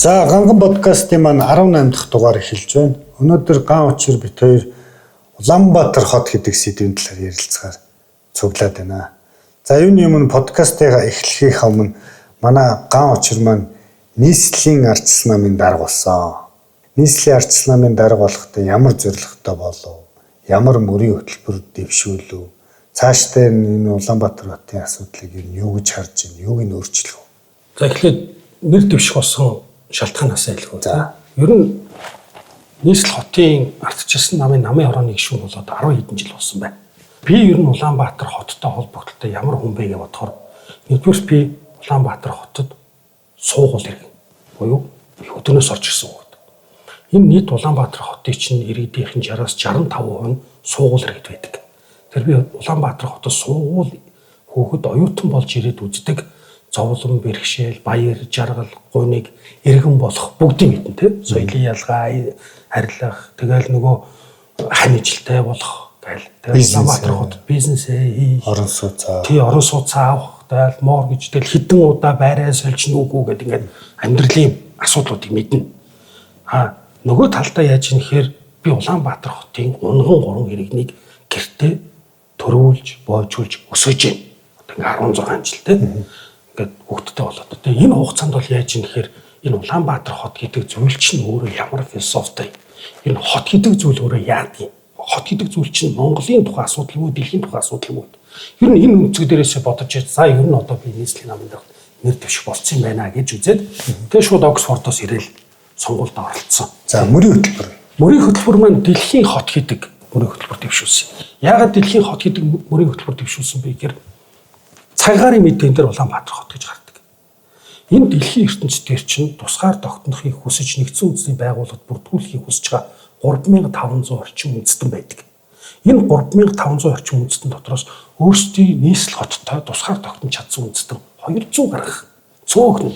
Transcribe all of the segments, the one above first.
За ганган подкастын маань 18 дахь дугаар эхэлж байна. Өнөөдөр ган учир бит хоёр Улаанбаатар хот гэдэг сэдвийн талаар ярилцахаар цуглаад байна. За юуны өмнө подкастыгаа эхлэхээс өмнө манай ган учир маань нийслэлийн ардчилсан намын дарга болсон. Нийслэлийн ардчилсан намын дарга болоход ямар зорилготой болов? Ямар мөрийн хөтөлбөр дэвшүүлв? Цаашдаа энэ Улаанбаатар хотын асуудлыг юу гэж харж байна? Юуг нь өөрчлөх вэ? За эхлээд нэр дэвших болсон шалтгаанаас айлгүй. За ер нь нийслэл хотын ардчилсан намын хорооны гишүүн болоод 10 хэдэн жил болсон байна. Би ер нь Улаанбаатар хоттой холбогдолтой ямар хүн бэ гэж бодохоор нэгдүгээр би Улаанбаатар хотод суугуул иргэн буюу өдөрнөөс орж ирсэн хот. Энэ нийт Улаанбаатар хотын чинь иргэдийнхэн 60-аас 65% нь суугуул иргэд байдаг. Тэр би Улаанбаатар хотод суугуул хөөхд оюутан болж ирээд үздэг зовлон, бэрхшээл, баяр, жаргал, гуниг иргэн болох бүгдийг мэднэ тийм. Соёлын ялгаа, харилцах, тэгэл нөгөө ханижилтай болох гээл. Тэгээд Улаанбаатар хотод бизнесээ орон сууцаа. Тий, орон сууцаа авах, тэгэл моргэж тэгэл хэдэн удаа байраа сольжно үгүй гэдэг ингээд амьдралын асуудлуудыг мэднэ. Нөгөө талдаа яаж юм гэхээр би Улаанбаатар хотын унган 3 иргэнийг гэртээ төрүүлж, боожуулж өсөж байна. Одоо 16 жил тийм. Ингээд хөвгттэй болоод. Тэгээ энэ хугацаанд бол яаж юм гэхээр энэ Улаанбаатар хот гэдэг зүйл чинь өөрөө ямар философитой. Энэ хот гэдэг зүйл өөрөө яадаг юм? Хот гэдэг зүйл чинь Монголын тухай асуудал мүү, дэлхийн тухай асуудал мүү? Ер нь энэ үнцэг дээрээс бодож за ер нь одоо би нийслэлийн намын дахь нэр дэвших болсон юм байна гэж үзээд тэгээ шууд Оксфордоос ирэл сонгуульд оролцсон. За мөрийн хөтөлбөр. Мөрийн хөтөлбөр маань дэлхийн хот гэдэг мөрийн хөтөлбөр дэвшүүлсэн. Яагаад дэлхийн хот гэдэг мөрийн хөтөлбөр дэвшүүлсэн бэ гэхээр цагаарын мэдэн дээр Улаанбаатар хот гэж гардаг. Энэ дэлхийн ертөнцийн дээр чинь тусгаар тогтнохыг хүсэж нэгдсэн үндэсний байгууллагад бүртгүүлэхийг хүсэж байгаа 3500 орчим үндэстэн байдаг. Энэ 3500 орчим үндэстэн дотроос өөрсдийн нийслэл хоттой тусгаар тогтнож чадсан үндэстэн 200 гарах цөөхөн.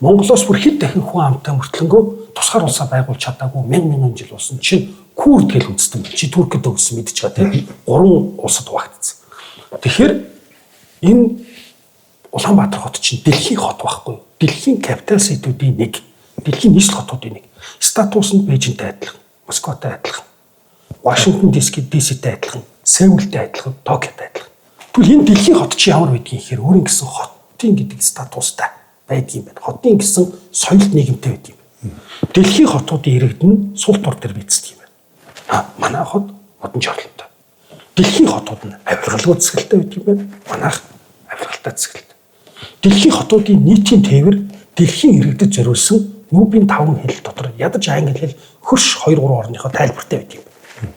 Монголоос бүр хэд дахин хүн амтай мөртлөнгөө тусгаар улсаа байгуулж чадаагүй мянган жил болсон чинь Курд гэл үндэстэн чи Туркид өгсөн мэдж байгаа тийм 3 улсад хуваагдсан. Тэгэхээр энэ Улаанбаатар хот чинь дэлхийн хот байхгүй. Дэлхийн капитал ситүүдийн нэг, дэлхийн нийслэл хотуудын нэг. Статус нь Бээжинтэй адилхан, Москватай адилхан, Вашингтон DC-тэй адилхан, Сеултэй адилхан, Токиотой адилхан. Тэгвэл энэ дэлхийн хот чи ямар байдгийг гэхээр өөрийн гэсэн хотын гэдэг статустай байдаг юм байна. Хотын гэсэн соёл нийгэмтэй байдаг юм байна. Дэлхийн хотуудын иргэд нь сул тур дээр бийцдэг юм байна. Манай хот модон жорлонтой. Дэлхийн хотууд нь авиргалгүй цэцгэлтэй байдаг юм байна. Манайх авиргалтай цэцгэлтэй. Дэлхийн хотуудын нийтийн тээвэр дэлхийн иргэдэд зориулсан нүүбийн 5 хэл дотор ядаж англи хэл хөрш 2-3 орныхоо тайлбартай байдаг юм.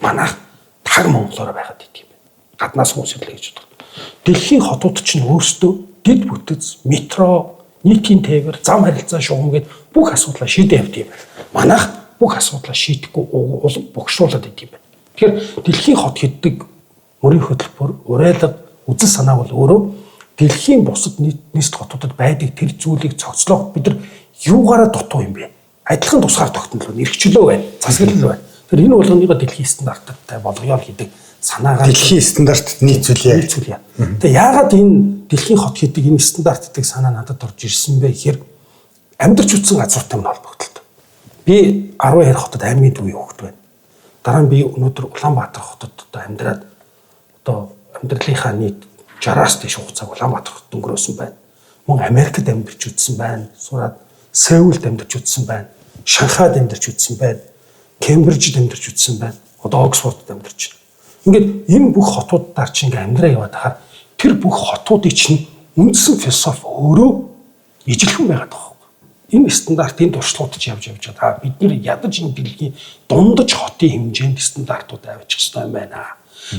Манайх таг монголоор байгаад байдаг юм. Гаднаас хүмүүс ирлээ гэж боддог. Дэлхийн хотууд чинь өөрсдөө дэд бүтэц, метро, нийтийн тээвэр, зам харилцаа шугам гэд бүх асуудлаа шийдэж явдаг юм. Манайх бүх асуудлаа шийдэхгүй богшруулад байдаг юм байна. Тэгэхээр дэлхийн хот гэдэг мөрийн хөтөлбөр, урайлга, үзэл санаа бол өөрөө дэлхийн бусад нийслэл хотуудад байдаг тэр зүйлийг цогцлоох бид нар юугаараа дутуу юм бэ? Адилхан тусгаар тогтнол нэрхчлөө байна. Засаглал байна. Тэр энэ болгоныгоо дэлхийн стандарттай болгоё гэдэг санаагаар дэлхийн стандартад нийцүүлье. Тэгээ яагаад энэ дэлхийн хот гэдэг энэ стандартыг санаа надад орж ирсэн бэ гэхээр амьдарч үтсэн газруудтай мөн холбогдолтой. Би 12 хотод аймгийн төвийн хүүхэд байна. Дараа нь би өнөөдөр Улаанбаатар хотод одоо амьдраад одоо амьдралынхаа нийт 60-аас дээш хугацааг Улаанбаатар хотод өнгөрөөсөн байна. Мөн Америкт амьдарч үзсэн байна. Сураад Сеулд амьдарч үзсэн байна. Шанхайд амьдарч үзсэн байна. Кембрижд амьдарч үзсэн байна. Одоо Оксфордд амьдарч байна. Ингээд энэ бүх хотуудаар чинь ингээ амьдраа яваад хахаар тэр бүх хотуудын чинь үндсэн философи өөрөө ижилхэн байгаад байгаа. Энэ стандартын туршлагууд ч явж байгаа. Бид нэр ядаж энэ дэлхийн дундаж хотын хэмжээнд стандартууд авчих хэрэгтэй юм байна.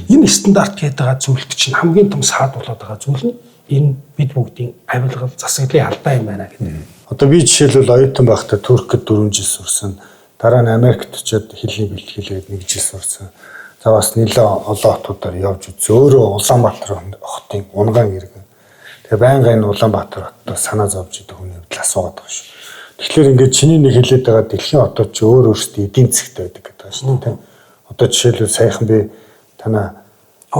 Энэ стандарт гэдэг зүйлт чинь хамгийн том саад болоод байгаа зүйл нь энэ бид бүгдийн авилгал засаглалын алдаа юм байна гэдэг. Одоо би жишээлбэл оюутан байхдаа Туркид 4 жил сурсан. Дараа нь Америкт очиод хэлний бэлтгэлээд 1 жил сурсан. За бас нэлээд олон хотуудаар явж үзсэн. Өөрөө Улаанбаатар хотын унган иргэн. Тэгээ байнга энэ Улаанбаатар хотод санаа зовж идэх хүний хувьд асуугаад байгаа шүү. Тэгэхээр ингээд чиний нэг хэлээд байгаа дэлхийн хотод ч өөрөөсөө эдийн засгт байдаг гэдэг байна шүү дээ. Одоо жишээлбэл саяхан би танаа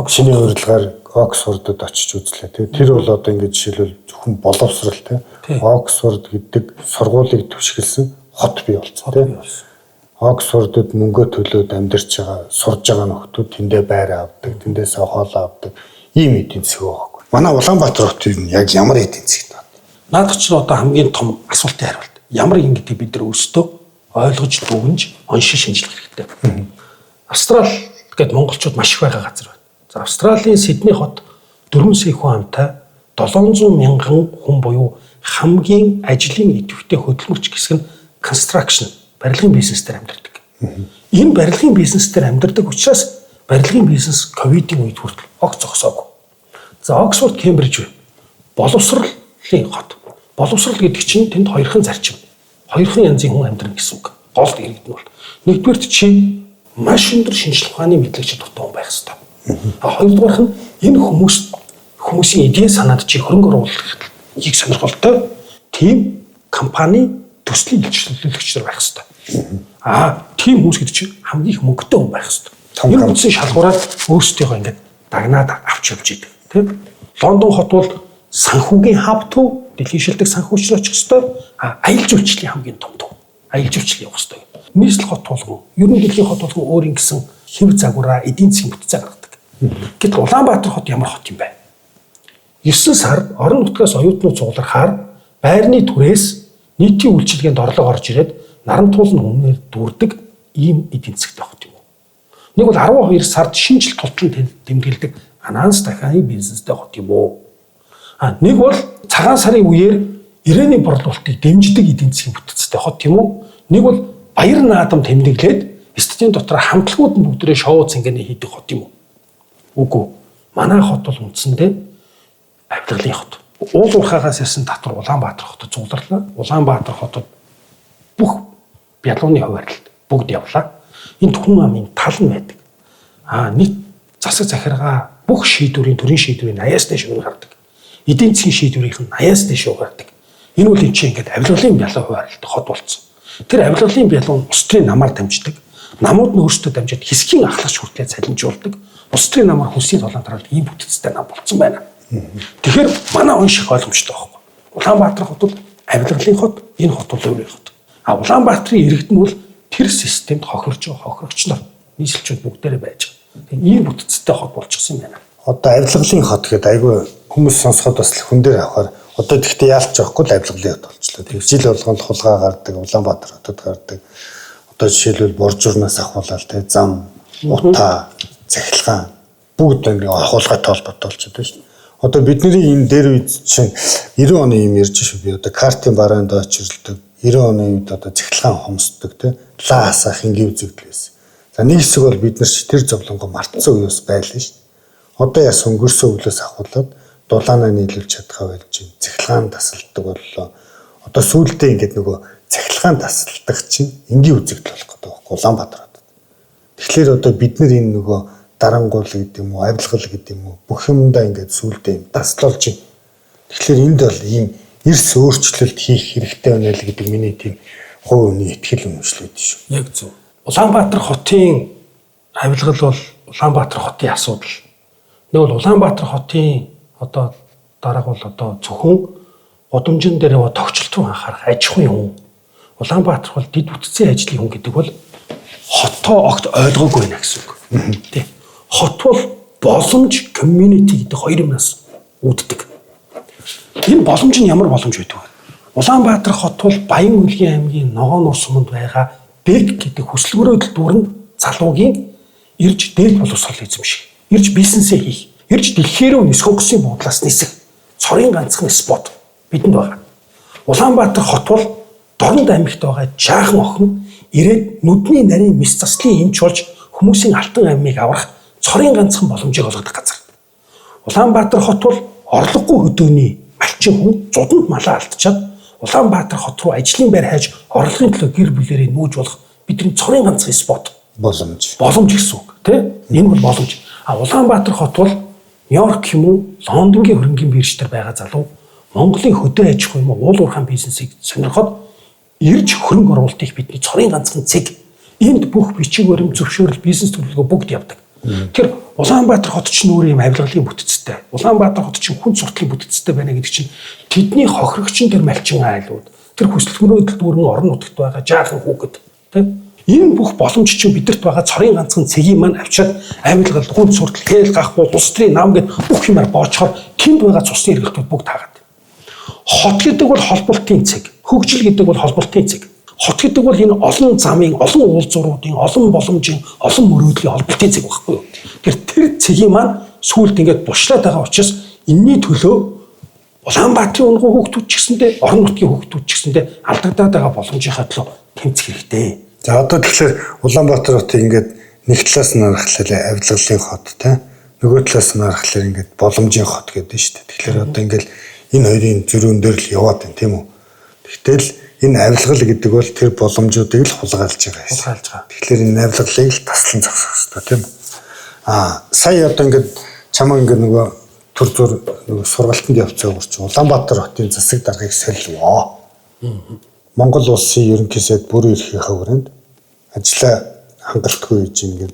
чиний урилгаар Оксфордод очиж үзлээ тий. Тэр бол одоо ингээд жишээлбэл зөвхөн боловсрал тий. Оксфорд гэдэг сургуулийг түшгэлсэн хот бий болсон тий. Оксфордод мөнгө төлөөд амьдарч байгаа, сурж байгаа нөхдүүд тэндээ байр авдаг, тэндээсээ хоол авдаг. Ийм эдийн засаг байгаа. Манай Улаанбаатар хотын яг ямар эдийн засаг таа? Наад чинь одоо хамгийн том асуултын хариулт. Ямар юм гэдэг бид нар өөрсдөө ойлгож, дүгнж, оншин шинжлэх хэрэгтэй. Австрали гэдэг монголчууд маш их байгаа газар байна. За Австралийн Сидней хот 4 сая хүн амтай 700 мянган хүн буюу хамгийн ажлын идэвхтэй хөдөлмөрч хэсэг нь construction, барилгын бизнесээр амьдардаг. Энэ барилгын бизнесээр амьдардаг учраас барилгын бизнес ковидын үед хүртэл огт зогсоогүй. За Оксфорд, Кембриж боловсролын хот. Боловсрол гэдэг чинь тэнд хоёрхан зарчим, хоёрхан янзын хүн амьдран гэсэн үг. Гол иргэд нь бол нэгдүгээрт чи маш өндөр шинжлэх ухааны мэдлэгч дутуу байх хэрэгтэй. Хоёрдугаарх нь энэ хүмүүсийн идея санаанд чи хөрөнгө оруулахыг сонирхолтой тийм компани төслийн илчлүүлэгч нар байх хэрэгтэй. Тийм хүмүүс гэдэг чинь хамгийн их мөнгөтэй хүн байх хэрэгтэй. Энэ үндсэн шалгуураар өөрсдийгөө ингээд дагнаад авч явж идэг. Тийм. Лондон хот бол санхүүгийн хаб төв, дэлхийн шилдэг санхүүч нар очих ёстой. Аялал жуулчлалын хамгийн том төв. Аялал жуулчлал явах ёстой. Нийслэл хот болгон, ер нь дэлхийн хот болгон өөр ингэсэн хэв загвараа эдийн засгийн бүтцээ гаргадаг. Гэтэл Улаанбаатар хот ямар хот юм бэ? 9 сард орон нутгаас оюутнууд цугларахаар байрны түрээс нийтийн үйлчилгээнд орлого орж ирээд нарантуулн өмнөөр дүүрдэг ийм эдийн засгтай хот юм уу? Нэг бол 12 сард шинжил тултлан тэмдэглэдэг ананс дахианы бизнестэй хот юм уу? Нэг бол цагаан сарын үеэр ирээний борлуулалтыг дэмждэг эдийн засгийн бүтцтэй хот юм уу? Нэг бол баяр наадам тэмдэглээд студийн дотор хамтлагууд нь бүгдээ шоу цэнгэний хийдэг хот юм уу? Үгүй. Манай хот бол үндсэндээ авилгалын хот. Уул уурхаагаас ирсэн татвар Улаанбаатар хотод зугларлаа. Улаанбаатар хотод бүх бялууны хуваарлалт бүгд явлаа. Энэ түхэн амын тал нь байдаг. Нийт засаг захиргаа бүх шийдвэрийн төрийн шийдвэрийн 80-аас дээш гардаг. Эдийн засгийн шийдвэрийнх нь 80-аас дээш гардаг. Энэ үл энэ чинь ингээд авилгалын бялуу хуваарлалт хот болсон. Тэр авилгалын бялуу нь улс төрийн намаар дамждаг. Намууд нь өөрсдөө дамжаад хэсгийн ахлагч хүртэл цалинжуулдаг. Улс төрийн намаар хүнсийн толгойд ийм бүтцтэй нам болсон байна. Тэгэхээр манай унших ойлгомжтой байхгүй. Улаанбаатар хот бол авилгалын хот, энэ хот бол өөрийн хот. Улаанбаатарын иргэдэн бол тэр системд хохирч байгаа хохирогч нар, нийслэлчүүд бүгдээрээ байж байгаа. Ийм бүтцтэй хот болчихсон юм байна. Одоо авилгалын хот гэдэг айгүй хүмүүс сонсоход бас хүн дээр авахаар одоо тэгтээ яалч байхгүй л авилгалын хот болчихлоо. Тэг жил болгонд хулгай гардаг, Улаанбаатар хотод гардаг. Одоо жишээлбэл боржуурнаас ахуулаад те зам, утаа, цахилгаан бүгд ингээ хулгайтай холбоотой болчиход байна шүү дээ. Одоо бидний энэ дээр үед чинь 90 оны юм ярьж шүү би одоо картын бараанд очирлдаг 90 оны үед одоо цахилгаан хомсддог те лаас ах ингээ үзэгдлээс. За нэг хэсэг бол бид нар ч тэр зовлонгоо мартсан үеэс байлаа шүү. Одоо яс өнгөрсөн өглөөс ахуулаад дулаанаа нийлүүлж чадхаа болж байна. Цахилгаан тасалддаг боллоо. Одоо сүүлдээ ингээд нөгөө цахилгаан тасалдах чинь энгийн үзэгдэл болох гэдэг байна. Улаанбаатар хотод. Тэгэхээр одоо бид нар энэ нөгөө дарангуул гэдэг юм уу, авилгал гэдэг юм уу, бүх юмдаа ингээд сүүлдээ юм таслуулж байна. Тэгэхээр энд бол ийм эрс өөрчлөлт хийх хэрэгтэй байна л гэдэг миний тийм хувь хүний итгэл үнэмшлүүд шүү. Яг зөв. Улаанбаатар хотын авилгал бол Улаанбаатар хотын асуудал. Нэг бол Улаанбаатар хотын одоо дараах бол одоо зөвхөн гудамжин дээр тогтчлт руу анхаарах аж ахуйн хүн. Улаанбаатар бол дэд бүтцийн ажлын хүн гэдэг бол хотоо огт ойлгоогүй байна гэсэн үг. Тэ. Хот бол боломж, community гэдэг хоёр юмнаас үүддэг. Энэ боломж нь ямар боломж байдаг вэ? Улаанбаатар хот бол Баян-Улгийн аймгийн Ногоон Нур суманд байгаа БЭК гэдэг хөсөлмөрөдөл дүүрэн залуугийн ирж дээд боловсрол эзэмших, ирж бизнесээ хийх, ирж дэлхийрөө нисхогсын буудлаас нисэх цорын ганцхан спот бидэнд байгаа. Улаанбаатар хот бол Дорнод аймагт байгаа жаахан охин ирээд нүдний нарийн мис заслын эмч болж хүмүүсийн алтан амийг аврах цорын ганцхан боломжийг олгодог газар. Улаанбаатар хот бол орлогогүй хөдөөний малчин хүн зуданд малаа алдчихад Улаанбаатар хот руу ажлын байр хайж орлогын төлөө гэр бүлэрээ нүүж болох бидний цорын ганцхан спот боломж гэсэн үг тийм энэ бол боломж. Улаанбаатар хот бол Нью-Йорк юм уу Лондонгийн хөрөнгөний биржтэр байгаа залуу Монголын хөдөө аж ахуй юм уу уул уурхайн бизнесийг сонирхоод ирж хөрөнгө оруулалтыг бидний цорын ганцхан цэг энд бүх бичиг баримт зөвшөөрөл бизнес төлөвлөгөө бүгд явдаг. Тэр Улаанбаатар хот чинь өөр юм авилгалын бүтцтэй. Улаанбаатар хот чинь хүн сурталын бүтцтэй байна гэдэг чинь тэдний хохирогчин тэр малчин айлууд, тэр хүсэлтмөрөөдөл дүүрэн орон нутагт байгаа жаахан хүүхэд тийм энэ бүх боломж чинь бидэрт байгаа цорын ганцхан цэгийг маань авчиад авилгал, хүн суртал, тэл гахбуу, улс төрийн нам гэд бүх юмар боочхоор тэнд байгаа цусны эргэлтүүд бүгд таагаад. Хот гэдэг бол холболтын цэг, хөгжил гэдэг бол холболтын цэг. Хот гэдэг бол энэ олон замын, олон уулзууруудын, олон боломжийн, олон мөрөөдлийн холболтын цэг байхгүй юу? Тэр цэгийн маань сүүлд ингээд бушлаад байгаа учраас энэний төлөө Улаанбаатарын унгуу хүүхдүүд ч гэсэндээ, орон нутгийн хүүхдүүд ч гэсэндээ алдагдаад байгаа боломжийнхаа төлөө тэмцэх хэрэгтэй. За одоо тэгэхээр Улаанбаатар хотыг ингээд нэг талаас нь харахад авилгалын хот тийм нөгөө талаас нь харахад ингээд боломжийн хот гэдэг нь шүү дээ. Тэгэхээр одоо ингээд энэ хоёрын зөрүүн дээр л яваад байна тийм үү? Тэгтэл энэ авилгал гэдэг бол тэр боломжуудыг л хулгайлж байгаа юм. Тэгэхээр энэ авилгалыг л таслан зогсох хэрэгтэй тийм үү? Сая одоо ингээд чамаа ингээд нөгөө төр зур нөгөө сургалтанд явцгаа урч Улаанбаатар хотын засаг даргыг солиулваа. Монгол улсын ерөнхий сайд бүрэн эрхийн хүрээнд ажлаа хангалтгүй хийж ингээд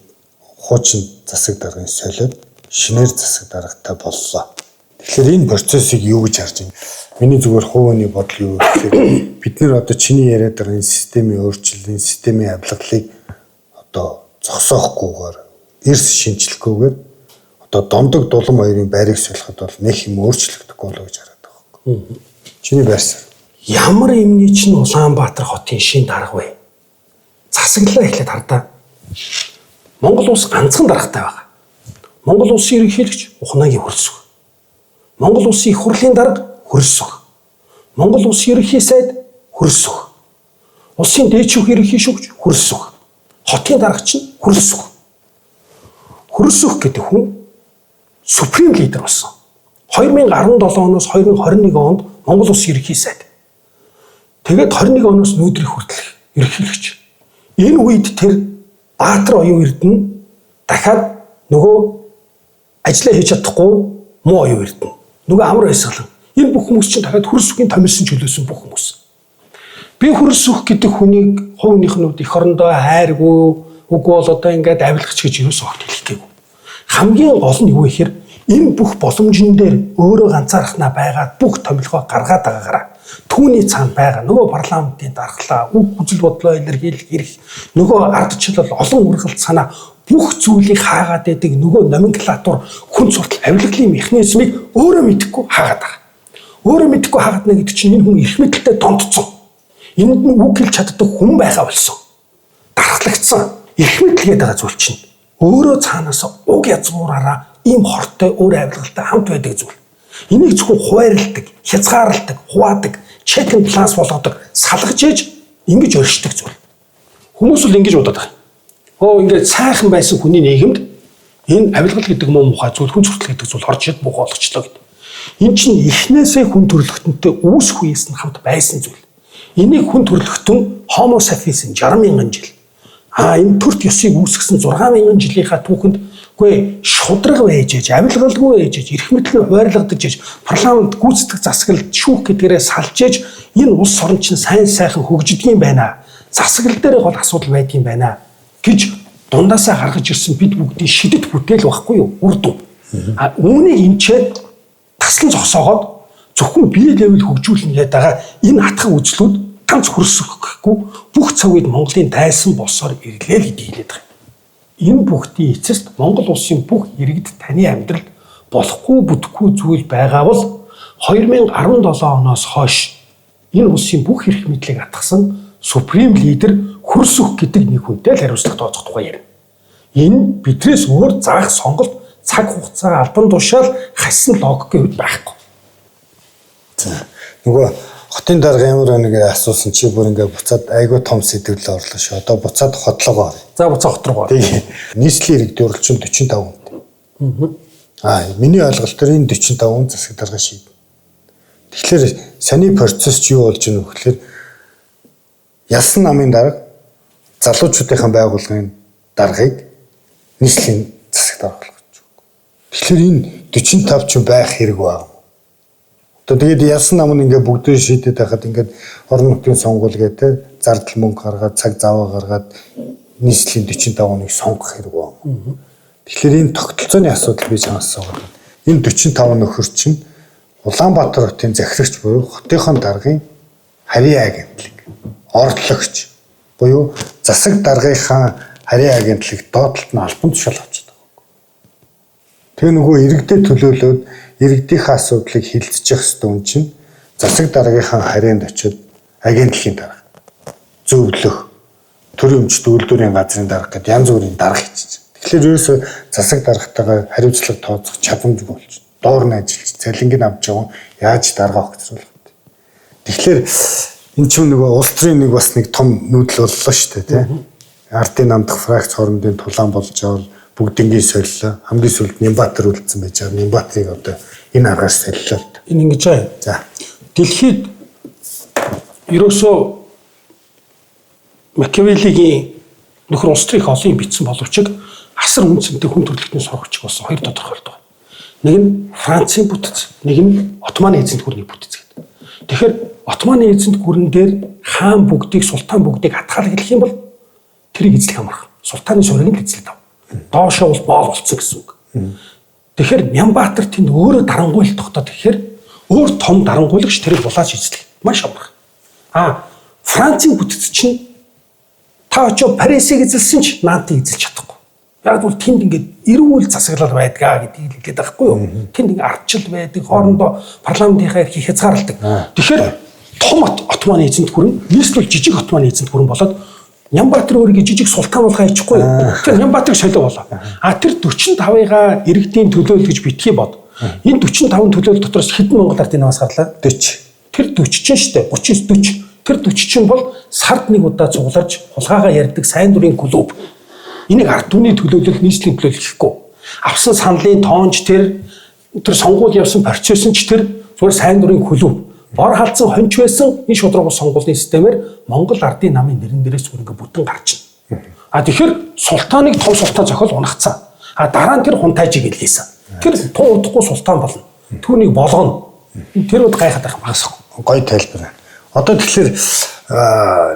хуучин засаг даргыг солиод шинээр засаг даргатай боллоо. Тэгэхээр энэ процессыг юу гэж харж байна? Миний зүгээр хувийн бодол юу гэхээр бид нэр одоо чиний яриад байгаа энэ системийн өөрчлөлт, системийн авилгалыг одоо зогсоохгүйгээр, эрс шинжлэхгүйгээр одоо дондог дулам хоёрын байрыг солиход бол нэг юм өөрчлөгдөхгүй болоо гэж хараад байгаа юм. Чиний байрсаар ямар юмний чинь Улаанбаатар хотын шин дарга вэ? Засаглалаа эхлээд хардаа. Монгол улс ганцхан даргатай байгаа. Монгол улсын ерөнхийлөгч Ухнагийн хөрсөг. Монгол улсын их хурлын дарга хөрсөг. Монгол улсын ерөнхий сайд хөрсөг. Улсын дээдшүүх ерөнхий шүүгч хөрсөг. Хотын дарга чинь хөрсөг. Хөрсөг гэдэг хүн супрем лидер болсон. 2017 оноос 2021 онд Монгол улсын ерөнхий сайд. Тэгээд 21 оноос нүүдрийг хүртэл ерөнхийлөгч. Энэ үед тэр Баатар оюун эрдэнэ дахиад нөгөө ажиллаа хийж чадахгүй муу оюун эрдэнэ. Нөгөө амар байсгалан. Энэ бүх хүмүүс чинь дахиад хөрсөгийн томилсон чөлөөсөн бүх хүмүүс. Би хөрсөх гэдэг хүнийг хувийнхнууд эх орондоо хайргүй, үгүй бол одоо ингээд авилгач гэж юусоо огт хэлэхгээгүй. Хамгийн гол нь юу гэхээр энэ бүх боломжн дээр өөрөө ганцаархнаа байгаад бүх томилгоо гаргаад байгаагаараа түүний цаана байгаа нөгөө парламентын дархлаа, үг үзэл бодлоо илэрхийлэх эрх, нөгөө ардчлал, олон ургалт санаа бүх зүйлийг хаагаад байдаг нөгөө номенклатур хүн суртал авилгалын механизмыг өөрөө мэдэхгүй хаагаад байгаа. Өөрөө мэдэхгүй хаагаад нэ гэдэг чинь энэ хүн эрх мэдэлтэй донтцсон. Энд нь үг хэлж чаддаг хүн байхаа болсон. Дархлагдсан эрх мэдэлгээд байгаа зүйл чинь өөрөө цаанаас уг язгуураараа ийм хортой өөр авилгалтай хамт байдаг зүйл. Энийг зөвхөн хуваарилдаг, хязгаарладаг, хуваадаг, check and balance болгодог, салгаж ээж ингэж өршдөг зүйл. Хүмүүс л ингэж бодоод байгаа. Ингээд сайхан байсан хүний нийгэмд энэ авилгал гэдэг муу мухай зүйл, хүн суртал гэдэг зүйл орж ид бүх болгочлоо гэдэг. Энэ чинь эхнээсээ хүн төрөлхтөнтэй үүсэх үеэс нь хамт байсан зүйл. Энийг хүн төрөлхтөн Homo sapiens 60,000 жил. Энэ төрт ёсыг үүсгэсэн 6,000 жилийнхаа түүхэнд үгүй шудраг байж ээж, авилгалгүй байж ээж, эрх мэдлийг хуваарлагдаж ээж, парламент гүйцэтгэх засаглалд шүүх гэдгээрээ салж ээж энэ улс орн чинь сайн сайхан хөгждөг юм байна. Засаглал дээр бол асуудал байдаг юм байна гэж дундаасаа гаргаж ирсэн бид бүгдийн шидэт бүтээл байхгүй юу? Үр дүн. Үүнийг эмчээд таслан зогсоогоод зөвхөн бие левел хөгжүүлнэ гэдэг байгаа энэ атгах үзлүүд ганц хөрсөхгүй бүх цагүед Монголын дайсан болсоор ирлээ л гэдэг хэлээд байгаа. Энэ бүхтийн эцэст Монгол улсын бүх иргэд таны амьдралд болохгүй бүтэхгүй зүйл байгаа бол 2017 оноос хойш энэ улсын бүх эрх мэдлийг атгасан супрем лидер хөрсөх гэдэг нэг хүнтэй л хариуцлага тооцох тухай ярина. Энэ бидрээс өөр заах сонголт цаг хугацаа албан тушаал хассан логикийн үед байхгүй. За нөгөө хотын дарга ямар нэг асуусан чи бүр ингээ буцаад айгүй том сэдвэлд орлоо шүү. Одоо буцаад хотлогоо. За буцаа хот руу. Нийслэлийн иргэд оролцсон 45 хүн. Миний ойлголтоор энэ 45 хүн засаг дарга шийднэ. Тэгэхээр саний процесс чи юу болж байна вэ гэхээр ялсан намын дарга залуучуудынхаа байгууллагын даргыг нийслэлийн засаг дарга болгож байгаа. Тэгэхээр энэ 45 ч байх хэрэг байна. Тэгээд ялсан нам нь ингээ бүгдээ шийдэд байхад ингээд орон нутгийн сонгуул гэдэг зардал мөнгө гаргаад цаг зав гаргаад нийслэлийн 45 хүнийг сонгох хэрэг байна. Тэгэхээр энэ тогтолцооны асуудал би чамаас асуугаад. Энэ 45 нөхөр чинь Улаанбаатар хотын захирагч буюу хотынхон даргын харийн агентлаг, ордлогч буюу засаг даргынхаа харийн агентлаг доотлолт нь албан тушаал авч байгаа. Тэгээ нөгөө иргэдэд төлөөлөөд иргэдийнхээ асуудлыг хилцэж явах ёстой хүн чинь засаг даргынхаа харьяанд очиод агентлагийн дарга зөвлөх, төрийн өмчт үйлдвэрийн газрын дарга гэдээ янз бүрийн дарга хийчих. Тэгэхээр ерөөсөө засаг даргатайгаа хариуцлага тооцох чадамжгүй болж доор нь ажиллаж цалингийн авч байгаа яаж дарга огцруулах вэ? Тэгэхээр эн чинь нөгөө улс төрийн нэг бас нэг том нүүдэл боллоо шүү дээ, тийм. Ардын намдах фракц хоорондын тулаан болж байгаа бүгднгийн солилоо. Хамгийн сүүлд Нямбатар үлдсэн байж байгаа. Нямбатрыг одоо энэ аргаас солилоо. Энэ ингэж байна. За. Дэлхийд ерөөсөө Макиавеллигийн нөхөр улс төрийн олон бичсэн боловч асар үнцэнтэй хүн төрөлхтний сурагч болсон хоёр тодорхойлдог. Нэг нь Францын бүтэц, нэг нь Отманы эзэнт гүрний бүтэц гэдэг. Тэгэхээр Отманы эзэнт гүрэн дээр хаан бүгдийг, султан бүгдийг хатгаалах юм бол тэрийг эзлэх амарх. Султаны сурыг нь эзлэх тав. Доошоо бол боол болцсон гэсэн үг. Тэгэхээр Нямбатар тэнд өөрөө дарангуйл тогтоод тэгэхээр өөр том дарангуйлагч тэрийг булааж эзлэх. Маш амарх. Францын бүтэц чинь та очоо Парисыг эзэлсэн ч Нантыг эзэлж чадахгүй. Яг бол тэнд ингээд эрүүл засаглал байдгаа гэдгийг хэлээд байхгүй юу? Тэнд ингээд ардчил байдаг, хоорондоо парламентынхаа эрхийг хязгаарладаг. Тэгэхээр том Отманы эзэнт гүрэн, нийслэл жижиг Отманы эзэнт гүрэн болоод Нямбатар өөрийгөө жижиг султан болгоо хийчихгүй юу? Тэгэхээр Нямбатарыг солио болоо. Тэр 45-ыгаа иргэдийн төлөөлөл гэж битгий бод. Энэ 45 төлөөлөл дотроос хэдэн Монгол ардын намаас гарлаа? 40. Тэр 40 чинь шүү дээ. 39 40. Тэр 40 чинь бол сард нэг удаа цугларч хулгайгаа ярьдаг сайн дурын клуб. Энийг ард түмний төлөөлөл нийслэлийн төлөөлөл гэхгүй. Авсан саналын тоонч тэр сонгуул явсан процесс нь ч тэр зүгээр сайн дурын клуб. Бор халдсан хонч байсан энэ шудраг сонгуулийн системээр Монгол ардын намын нэрэн дээрээс зүгээр ингээ бүтэн гарч байна. Тэгэхээр султаныг том султан зохиол унагцсан. Дараа нь тэр хунтайжийг илгээсэн. Тэр тун удахгүй султан болно. Түүнийг болгоно. Тэр ud гайхаад байх магасгүй. Гой тайлбар байна. Одоо тэгэхээр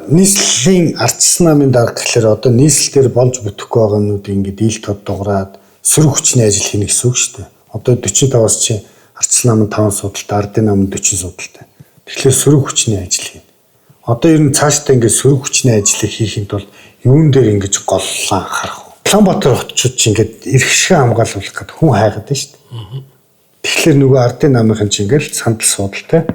нийслэлийн ардчилсан намын дарга гэхэлэр одоо нийслэлээр болж бүтэхгүй байгаа юмнуудыг ингээд ил тод дуграад сөрөг хүчний ажил хийнэ гэсэн үг шүү дээ. Одоо 45-аас чи ардчилсан намын 5 судалтай, ардын намын 40 судалтай. Тэгэхээр сөрөг хүчний ажил хийнэ. Одоо ер нь цаашдаа ингээд сөрөг хүчний ажлыг хийхэд бол юун дээр ингэж голлон анхаарах вэ? Улаанбаатар хотчууд чи ингээд эрх шиг хамгаалуулах гэдэг хүн хайгаад байна шүү дээ. Тэгэхээр нөгөө ардын намынхан чи ингээд сандал судалтай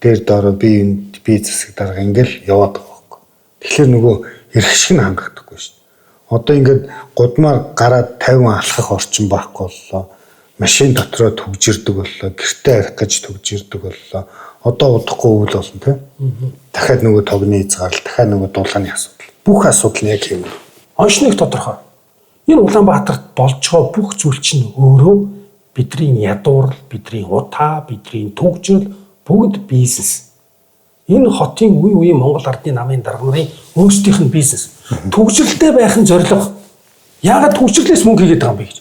дээр доороо би засаг дарга ингээл яваад байгаа байхгүй. Тэгэхээр нөгөө эрх шиг нь хангахдаггүй шүү дээ. Одоо ингээд гудмаар гараад 50 алхах орчин байхгүй боллоо. Машин дотроо төгжирдэг боллоо. Гэртээ арих гэж төгжирдэг боллоо. Одоо удахгүй үйл болно тийм. Дахиад нөгөө тогны хязгаарлал, дахиад нөгөө дулааны асуудал. Бүх асуудал нь яг юм. Оншныг тодорхой. Энэ Улаанбаатарт болж байгаа бүх зүйл чинь өөрөө бидний ядуурл, бидний утаа, бидний төгжрөл бүгд бизнес. Энэ хотын үе үеийн Монгол ардын намын дарга нарын өөрсдийнх нь бизнес. Төгжрөлтэй байх нь зорилго. Яагаад төгжрлээс мөнгө хийгээд байгаа юм бэ гэж.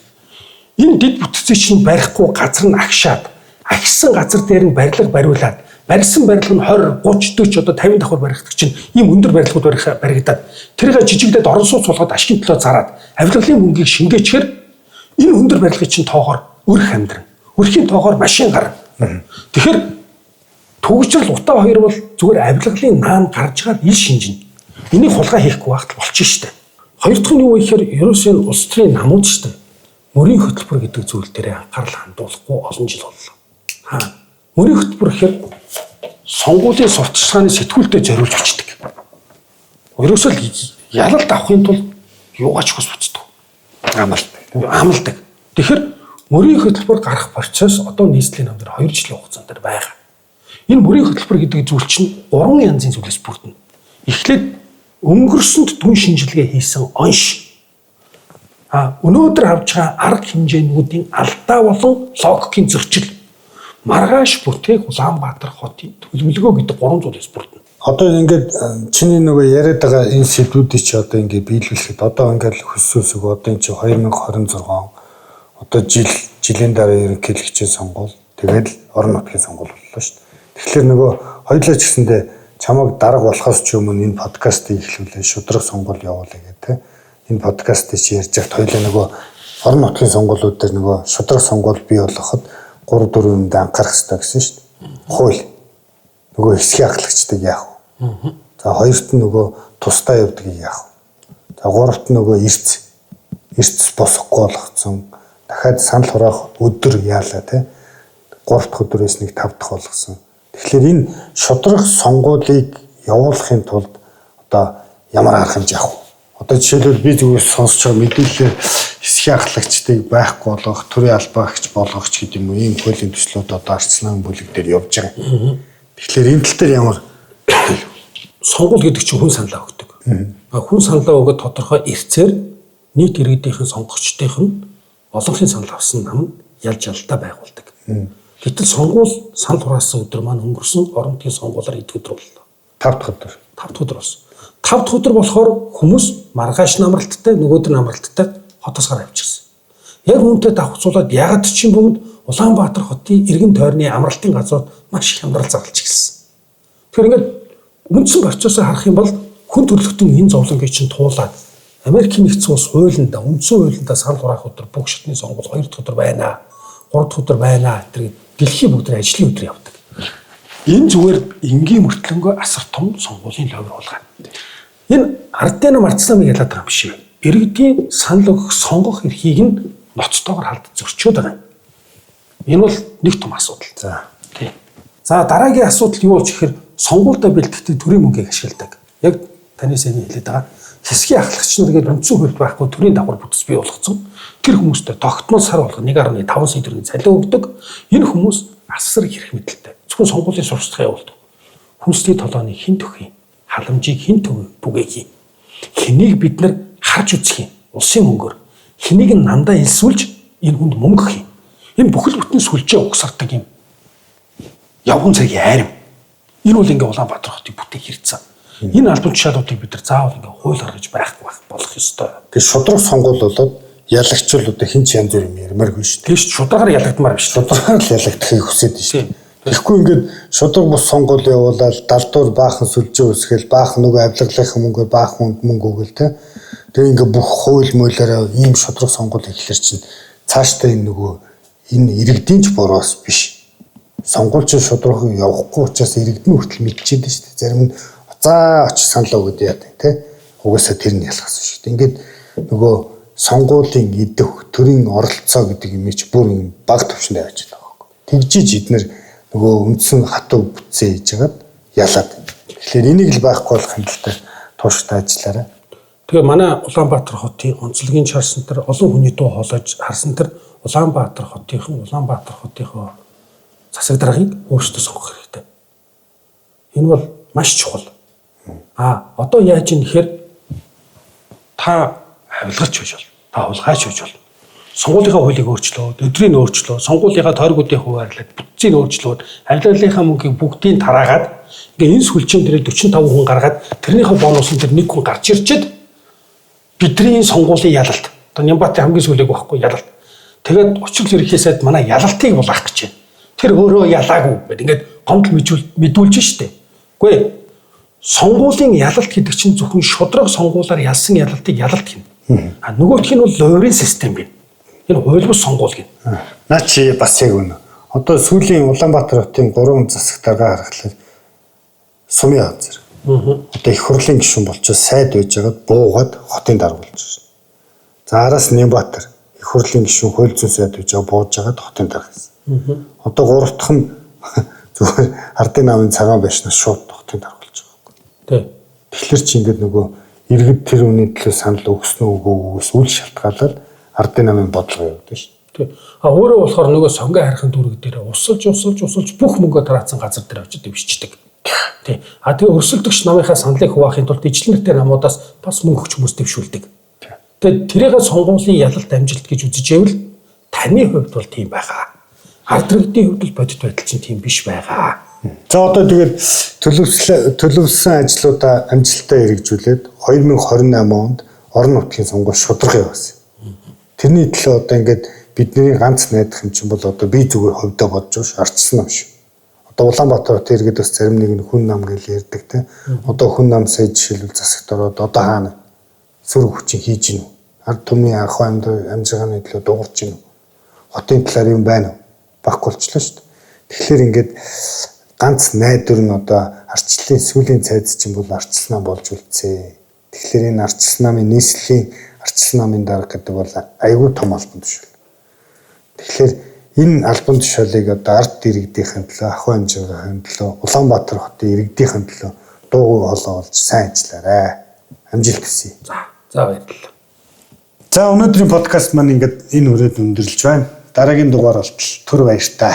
Энэ дэд бүтцийг чинь барихгүй газар нь агшаад, агшсан газар дээр нь барилга бариулаад, барьсан барилга нь 20, 30, 40 одоо 50 давхар баригддаг чинь ийм өндөр барилгууд баригдаад тэрийг жижигдээд орон сууц болгоод ашигын төлөө зараад авилгалын мөнгийг шингээчээр энэ өндөр барилгын чинь тоогоор өрх амьдран. Өрхийн тоогоор машин гарна. Тэгэхээр төгжрөл утаа хоёр бол зүгээр авилгалын наан гарч байгаа ил шинжин. Энийг хулгай хийхгүй байхад болчих шүү дээ. Хоёр дахь нь юу вэ гэхээр ерөөсөө улс төрийн намууд шүү дээ. Мөрийн хөтөлбөр гэдэг зүйл дээр анхаарал хандуулахгүй олон жил боллоо. Мөрийн хөтөлбөр гэхээр сонгуулийн сурталчилгааны сэтгүүлдээ зориулж бичдэг. Ерөөсөө ялалт авахын тулд юугаач хүс буцдаг. Амлдаг. Тэгэхээр мөрийн хөтөлбөр гарах процесс одоо нийслэлийн нам дээр 2 жилийн хугацаанд байгаа. Энэ мөрийн хөтөлбөр гэдэг зүйл чинь 3 янзын зүйлээс бүрдэнэ. Эхлээд өнгөрсөнд түн шинжилгээ хийсэн онш. Өнөөдөр авч байгаа арга хэмжээнүүдийн алдаа болон логикийн зөрчил. Маргааш бүтээх Улаанбаатар хотын төлөвлөгөө гэдэг 3 зүйлээс бүрдэнэ. Одоо ингээд чиний нөгөө яриад байгаа энэ сэдвүүдийг чи одоо ингээд биелүүлэхэд одоо ингээд хөссөөсөг одоо энэ чи 2026 одоо жилийн дараа ерөнхийлөгчийн сонгуул тэгээд орон нутгийн сонгуул боллоо шүү дээ. Тэгэхээр нөгөө хоёулаа ч гэсэндээ чамайг дарга болохоос ч өмнө энэ подкастыг эхлүүлээ шудраг сонгуул явуулъя гэдэг. Энэ подкастыг чи ярьж байхад хоёулаа нөгөө орон нутгийн сонгуулиуд дээр нөгөө шудраг сонгуул бий болгоход 3-4 юмд анхаарах хэрэгтэй гэсэн шүү дээ. Хууль. Нөгөө хэсгийн ахлагчдыг яах вэ? За хоёрт нь нөгөө тусдаа явдгийг яах вэ? За гуравт нь нөгөө эрц босохгүй болгоцсон. Дахиад санал хураах өдөр яалаа те. 3 дахь өдрөөс нэг 5 дахь болгосон. Тэгэхээр энэ шудраг сонгуулийг явуулахын тулд одоо ямар арга хэмжээ авах вэ? Одоо жишээлбэл би зүгээр сонсож байгаа мэдээлэлээр хэсгийн ахлагчдыг байхгүй болгох, төрийн албаагч болгох ч гэдэг юм уу ийм хуулийн төслүүд одоо арчсан бүлэг дээр явж байгаа. Тэгэхээр энэ тал дээр ямар сонгуул гэдэг чинь хүн саналаа өгдөг. Хүн саналаа өгöd тодорхой эрцээр нийт иргэдийнхэн сонгогчдийнх нь олонхын санал авсан нам ялж ялдаа байгуулдаг. Гэтэл сонгуул санал хураасан өдөр маань өнгөрсөн орон нутгийн сонгуулиар хэд өдөр боллоо? 5 дахь өдөр. 5 дахь өдөр болсон. 5 дахь өдөр болохоор хүмүүс маргааш намралттай нөгөөдөр намралттай хотоос гараа авчихсан. Яг үүнтэй давхцуулаад ягаад ч юм бөгөөд Улаанбаатар хотын иргэн тойрны амралтын газрууд маш их амьдрал зарлж гисэн. Тэгэхээр ингээд үндсэн процессыг харах юм бол хүн төрөлхтөн энэ зовлонгийг чинь туулаад Америкийн нэгдсэн улс хуулиндаа үндсэн хуулиндаа санал хураах өдөр бүх шатны сонгуул 2 дахь өдөр байна. 3 дахь өдөр байна. Тэр дэлхийн бүгд ажлын өдөр явдаг. Энэ зүгээр энгийн мөртлөнгөө асар том сонгуулийн лобби болгоо. Энэ ардын марцламыг ялаад байгаа юм шиг. Иргэдийн санал өгөх сонгох эрхийг нь ноцтойгоор халд зөрчөөд байгаа юм. Энэ бол нэг том асуудал. За. Тий. За дараагийн асуудал юу болж ихээр сонгуультай бэлтгэдэг төрийн мөнгийг ашигладаг. Яг таны сэний хэлээд байгаа. Хэсгийн ахлагч нар гээд үндсэн хууль байхгүй төрийн дагавар бүтэц бий болгоцсон. Тэр хүмүүстээ тогтмол сар болго 1.5 сая төгрөгийн цалин өгдөг. Энэ хүмүүс асар их хэрэг мэдэлтэй. Зөвхөн сонгуулийн сурчлагын явуулдаг. Хүнсний толооны хэн төхий, халамжийг хэн түгээхий. Хэнийг бид нар харж үзэх юм. Улсын мөнгөөр. Хэнийг нь нандаа элсүүлж энэ хүнд мөнгө өгөх юм. Энэ бүхэл бүтэн сүлжээ угсардаг юм. Явган цагийн айрам. Энэ бол ингээ Улаанбаатар хотыг бүтээх хэрэгцээ. Энэ албан тушаалуудыг бид нар заавал ингээ хууль гаргаж байхгүй болох ёстой. Тэгээ шудраг сонгуул болоод ялагчвал одоо хин ч янз бүр юм ярмааргүй шүү дээ. Тэгэж шударгаар ялагдмаар биш. Шударгаар л ялагдахыг хүсэж шүү дээ. Тэгэхгүй ингээд шудраг бус сонгуул явуулаад далдуур баахан сүлжээ үсгээл баахан нөгөө авилгалынхаа мөнгөөр баахан хүнд мөнгө өгөөл те. Тэгээ ингээд бүх хууль муулаараа ийм шудраг сонгуул ихлэр чинь цаашдаа энэ нөгөө энэ иргэдийн ч бороос биш. Сонгуульч шудраг явахгүй учраас иргэдэн хүртэл мэдчихээн шүү дээ. Зарим нь за очиж саналаа өгöd яа те. Угаасаа тэр нь ялгасан шүү дээ. Ингээд нөгөө сонгуулийн идэх төрийн оролцоо гэдэг юм чи бүр баг төвшөнд авч байгаа. Тэгжиж эднэр нөгөө үндсэн хатуу бүтцээ хийж хагаад ялаад. Тэгэхээр энийг л байхгүй болох хэмжээтэй тууштай ажиллаарай. Тэгээ манай Улаанбаатар хотын онцлогийн чарсан тэр олон хүний дуу хоолойж харсан тэр Улаанбаатар хотынхоо засаг даргаыг өөрсдөө сонгох хэрэгтэй. Энэ бол маш чухал. Одоо яаж юм гэхээр та авилгач байж бол, та хулгайч байж бол. Сонгуулийнхаа хуулийг өөрчлөөд, өдрийг өөрчлөөд, сонгуулийнхаа тойргуудыг хуваарлаад, бүтцийг өөрчлөөд, авилгалынхаа мөнгийг бүгдийг тараагаад, ингээ энэ сүлжээн дээр 45 хүн гаргаад, тэрнийхээ бонусын дээр 1 хүн гарч ирчээд бидний сонгуулийн ялалт. Одоо Нямбатын хамгийн сүүлэг байхгүй ялалт. Тэгээд учрал ерөнхий сайд манай ялалтыг булаах гэж байна. Тэр өөрөө ялаагүй гэдэг ингээд гомдол мэдүүлж штэ. Үгүй ээ. Сонгуулийн ялалт гэдэг чинь зөвхөн шудраг сонгуулаар ялсан ялалтыг ялалт гэнэ. Нөгөөх нь бол лойрын систем гэнэ. Энэ хууль бус сонгуул гэнэ. Наа чи бас яг үнэ. Одоо сүүлийн Улаанбаатар хотын 3 засаг дарга харахад сумын хавцар. Одоо их хурлын гишүүн болчиход сайд байж байгаад буугаад хотын дарга болж байна. За араас Нямбатар их хурлын гишүүн хууль зүйн сайд байж байгаа бууж байгаад хотын дарга гэсэн. Одоо 3 дахь нь зүгээр ардын намын цагаан байшнаас шууд хотын дарга болж байгаа байхгүй. Тий. Тэгэхээр чи ингээд нөгөө иргэд тэр үний төлөө санал өгсөн үгүйгээс үл шалтгаалаад ардын намын бодлого явуулдаг шүү. Тий. Өөрөө болохоор нөгөө сонгой харихын дүүрэг дээр усалж бүх мөнгөө тараацсан газар дээр очиж дэвшчихдэг. Тий. Тэгээ өрсөлдөгч намынхаа саналыг хуваахын тулд ижил нэртэй намуудаас бас мөнгө өгч хүмүүс дэвшүүлдэг. Тэгээ тэрийг сонгуулийн ялалт амжилт гэж үзэж байвал таны хувьд бол тийм байгаа. Ард иргэдийн хувьд бол бодит байдал чинь тийм биш байгаа. За одоо тэгээд төлөвлөсөн ажлуудаа амжилттай хэрэгжүүлээд 2028 онд орон нутгийн сонгуул шудраг явуулсан. Тэрний төлөө одоо ингээд бидний ганц найдах юм чинь бол одоо би зүгээр хувьдаа бодож ш арчсан юм шүү. Одоо Улаанбаатар хот иргэд бас зарим нэг нь хүн нам гэж ярьдаг те. Одоо хүн нам сая жишээлбэл засагт ороод одоо хаана сөрөг хүчин хийж гинүү. ард түмний анх амжиргааны төлөө дуурч гин үү? Хотын талаар юм байна уу? Баггүй болчихлоо шүү дээ. Тэгэхээр ингээд ганц найдвар нь одоо арчлалын сүүлийн цайз чинь бол арчил нам болж үлдсэ. Тэгэхээр энэ арчил намын нийслэлийн арчил намын дарга гэдэг бол айгүй том албан тушаал. Тэгэхээр энэ албан тушаалыг одоо ард иргэдийн төлөө, ахуй амжиргааны төлөө, Улаанбаатар хотын иргэдийн төлөө дуугүй хоолой болж сайн ажиллаарай. Амжилт хүсье. За баярлалаа. За өнөөдрийн подкаст маань ингээд энэ хүрээд өндөрлж байна. Дараагийн дугаар болтол түр баяртай.